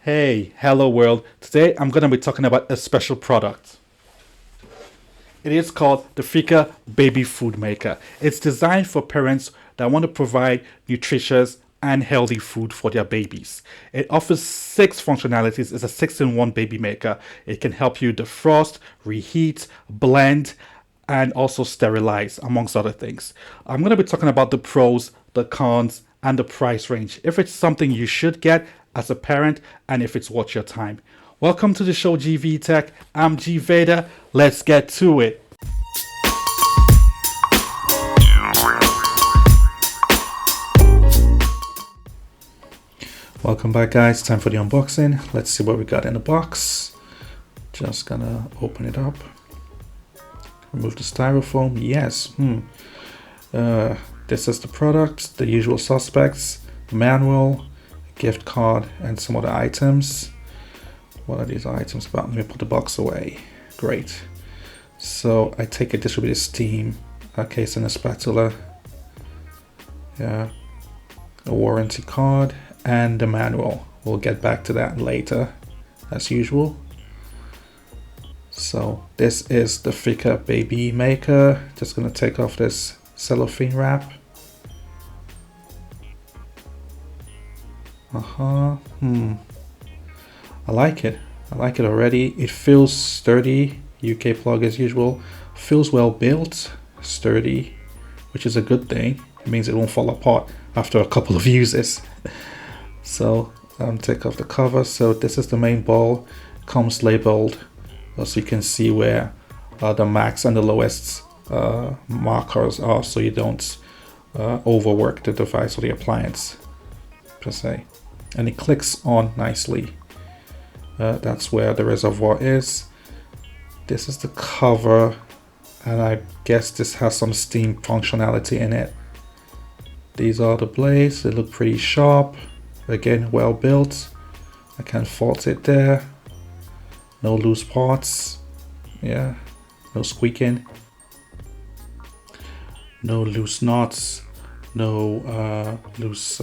Hey, hello world. Today I'm going to be talking about a special product. It is called the Feekaa Baby Food Maker. It's designed for parents that want to provide nutritious and healthy food for their babies. It offers six functionalities. It's a 6-in-1 baby maker. It can help you defrost, reheat, blend, and also sterilize, amongst other things. I'm going to be talking about the pros, the cons, and the price range. If it's something you should get as a parent, and if it's worth your time. Welcome to the show, GV Tech. I'm G Vader. Let's get to it. Welcome back, guys. Time for the unboxing. Let's see what we got in the box. Just gonna open it up. Remove the styrofoam. Yes. This is the product, the usual suspects, manual, gift card, and some other items. What are these items about? Let me put the box away. Great. So I take it this will be the steam, a case and a spatula. Yeah. A warranty card and the manual. We'll get back to that later, as usual. So this is the Feekaa Baby Maker. Just gonna take off this cellophane wrap. I like it. I like it already. It feels sturdy. UK plug as usual. Feels well built, sturdy, which is a good thing. It means it won't fall apart after a couple of uses. So take off the cover. So this is the main bowl. Comes labeled, so you can see where the max and the lowest markers are, so you don't overwork the device or the appliance per se. And it clicks on nicely. That's where the reservoir is. This is the cover, and I guess this has some steam functionality in it. These are the blades. They look pretty sharp. Again, well built. I can't fault it there. No loose parts. Yeah, no squeaking. No loose knots. No loose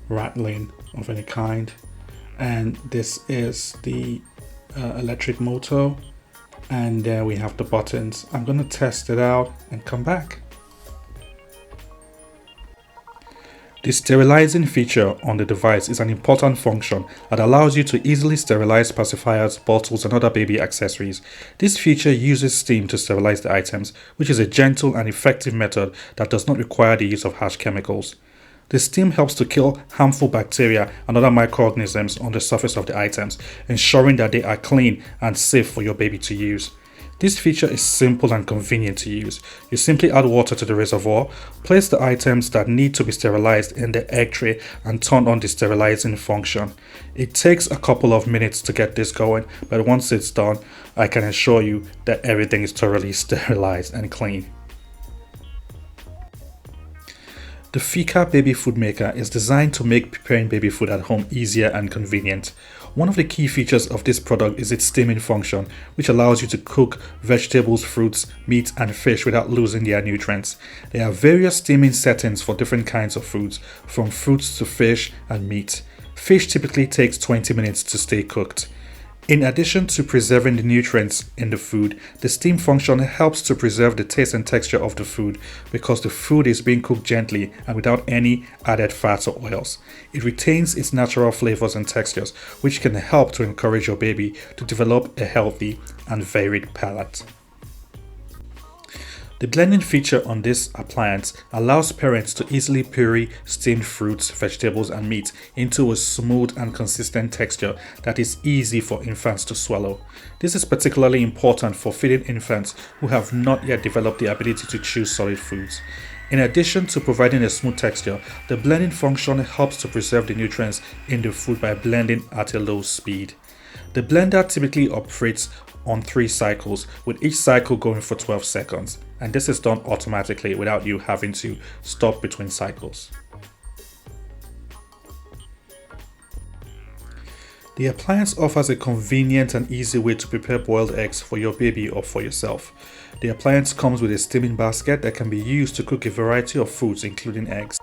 rattling of any kind. And this is the electric motor, and there we have the buttons. I'm gonna test it out and come back. The sterilizing feature on the device is an important function that allows you to easily sterilize pacifiers, bottles, and other baby accessories. This feature uses steam to sterilize the items, which is a gentle and effective method that does not require the use of harsh chemicals. The steam helps to kill harmful bacteria and other microorganisms on the surface of the items, ensuring that they are clean and safe for your baby to use. This feature is simple and convenient to use. You simply add water to the reservoir, place the items that need to be sterilized in the egg tray, and turn on the sterilizing function. It takes a couple of minutes to get this going, but once it's done, I can assure you that everything is thoroughly sterilized and clean. The Feekaa Baby Food Maker is designed to make preparing baby food at home easier and convenient. One of the key features of this product is its steaming function, which allows you to cook vegetables, fruits, meat, and fish without losing their nutrients. There are various steaming settings for different kinds of foods, from fruits to fish and meat. Fish typically takes 20 minutes to stay cooked. In addition to preserving the nutrients in the food, the steam function helps to preserve the taste and texture of the food because the food is being cooked gently and without any added fats or oils. It retains its natural flavors and textures, which can help to encourage your baby to develop a healthy and varied palate. The blending feature on this appliance allows parents to easily puree steamed fruits, vegetables, and meat into a smooth and consistent texture that is easy for infants to swallow. This is particularly important for feeding infants who have not yet developed the ability to chew solid foods. In addition to providing a smooth texture, the blending function helps to preserve the nutrients in the food by blending at a low speed. The blender typically operates on 3 cycles, with each cycle going for 12 seconds, and this is done automatically without you having to stop between cycles. The appliance offers a convenient and easy way to prepare boiled eggs for your baby or for yourself. The appliance comes with a steaming basket that can be used to cook a variety of foods, including eggs.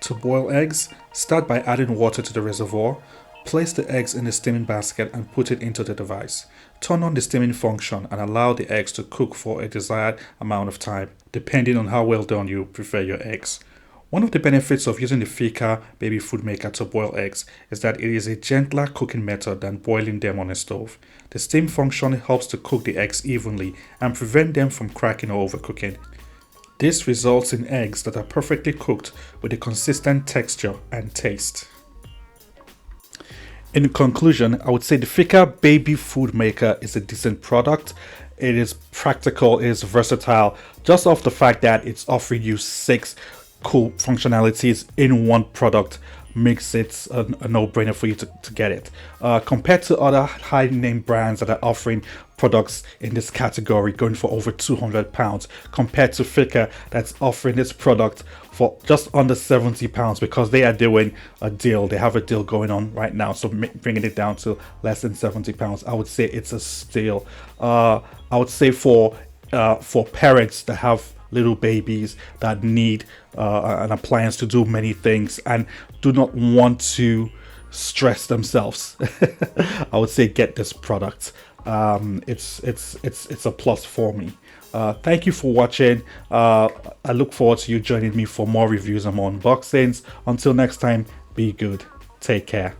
To boil eggs, start by adding water to the reservoir. Place the eggs in the steaming basket and put it into the device. Turn on the steaming function and allow the eggs to cook for a desired amount of time, depending on how well done you prefer your eggs. One of the benefits of using the Feekaa baby food maker to boil eggs is that it is a gentler cooking method than boiling them on a stove. The steam function helps to cook the eggs evenly and prevent them from cracking or overcooking. This results in eggs that are perfectly cooked with a consistent texture and taste. In conclusion, I would say the Feekaa baby food maker is a decent product. It is practical, it is versatile, just off the fact that it's offering you 6 cool functionalities in one product makes it a no-brainer for you to get it. Compared to other high-name brands that are offering products in this category going for over £200, compared to Feekaa that's offering this product for just under £70 because they are doing a deal. They have a deal going on right now, so bringing it down to less than £70. I would say it's a steal. I would say for parents that have little babies that need an appliance to do many things and do not want to stress themselves, I would say get this product. It's a plus for me. Thank you for watching. I look forward to you joining me for more reviews and more unboxings. Until next time, be good. Take care.